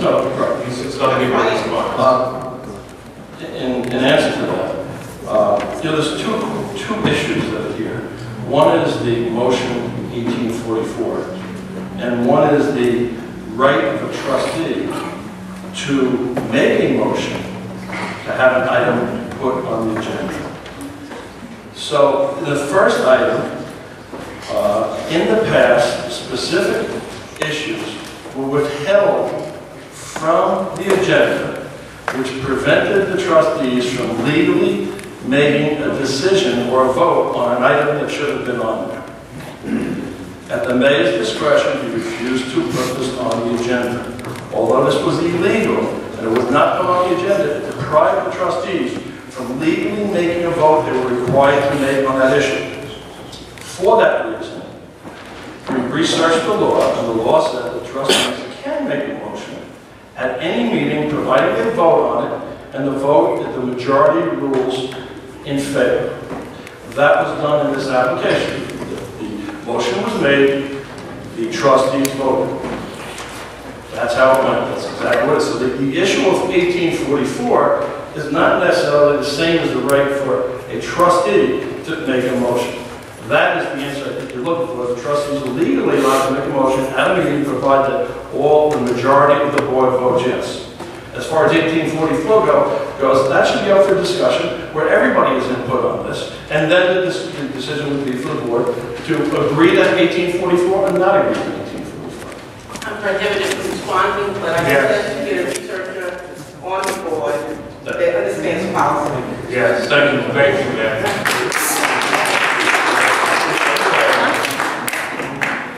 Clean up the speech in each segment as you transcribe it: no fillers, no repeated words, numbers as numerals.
No, right. It's going to give a response. In answer to that, there's two issues that are here. One is the motion 1844, and one is the right of a trustee to make a motion to have an item put on the agenda. So the first item, in the past, specific issues were withheld from the agenda, which prevented the trustees from legally making a decision or a vote on an item that should have been on there. At the mayor's discretion, he refused to put this on the agenda. Although this was illegal and it was not put on the agenda, it deprived the trustees from legally making a vote they were required to make on that issue. For that reason, we researched the law, and the law said that trustees can make a motion at any meeting, provided they vote on it, and the vote that the majority rules in favor. That was done in this application. The motion was made, the trustees voted. That's how it went. That's exactly what it is. So the issue of 1844 is not necessarily the same as the right for a trustee to make a motion. That is the answer I think you're looking for. The trustees are legally allowed to make a motion at a meeting, provided that the majority of the board votes yes. As far as 1844 goes, that should be up for discussion, where everybody is input on this, and then the decision would be for the board to agree to 1844 and not agree to 1844. I'm prohibited from responding, but I said to get a researcher on the board that understands policy. Yes, thank you, ma'am.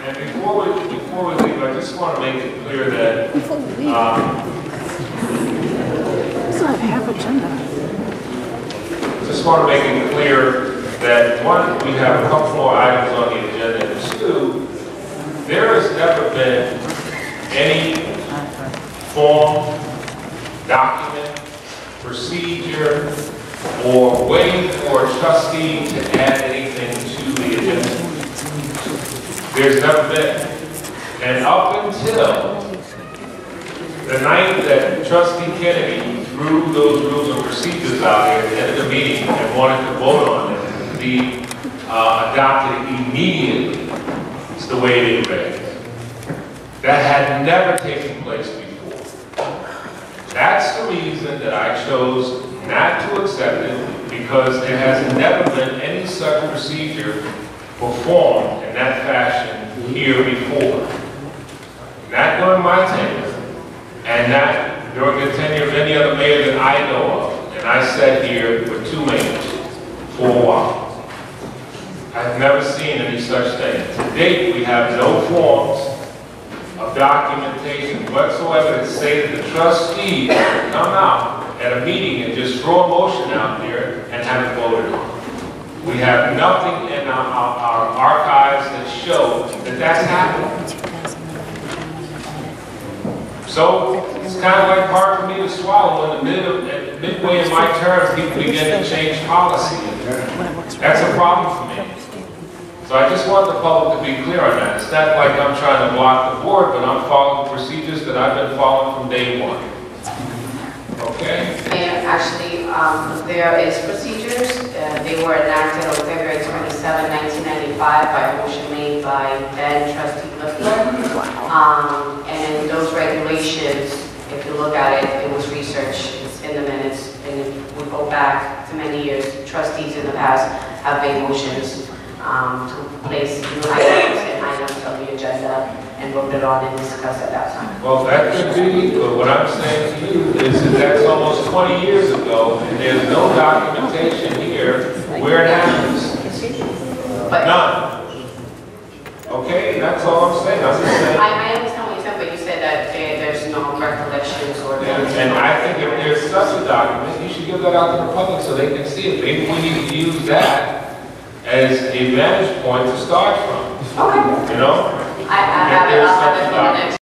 And before we leave, I just want to make it clear that just want to make it clear that one, we have a couple more items on the agenda, and two, there has never been any form, document, procedure, or way for a trustee to add anything to the agenda. There's never been. And up until the night that Trustee Kennedy threw those rules and procedures out there at the end of the meeting and wanted to vote on them to be adopted immediately, it's the way they read. That had never taken place before. That's the reason that I chose not to accept it, because there has never been any such procedure performed in that fashion here before. Not during my tenure, and not during the tenure of any other mayor that I know of. And I sat here with two mayors for a while. I've never seen any such thing. To date, we have no forms of documentation whatsoever that say that the trustees can come out at a meeting and just throw a motion out there and have it voted on. We have nothing in our archives that show that that's happening. So it's kind of like hard for me to swallow. In the midway in my term, people begin to change policy. That's a problem for me. So I just want the public to be clear on that. It's not like I'm trying to block the board, but I'm following the procedures that I've been following from day one. Okay? And actually, there is procedures. They were enacted on February 27, 1995 by a motion made by then Trustee and those regulations, if you look at it, it was researched, it's in the minutes, and if we go back to many years, trustees in the past have made motions to place new items and items on the agenda and voted on and discussed at that time. Well, that could be, but what I'm saying to you is that that's almost 20 years ago, and there's no documentation here where it happens. But none. Okay, that's all I'm saying. I'm just saying. I understand what you said, but you said that there's no recollections or... And I think if there's such a document, you should give that out to the public so they can see it. Maybe we need to use that as a vantage point to start from. Okay. You know? I have it. I'll have it for the next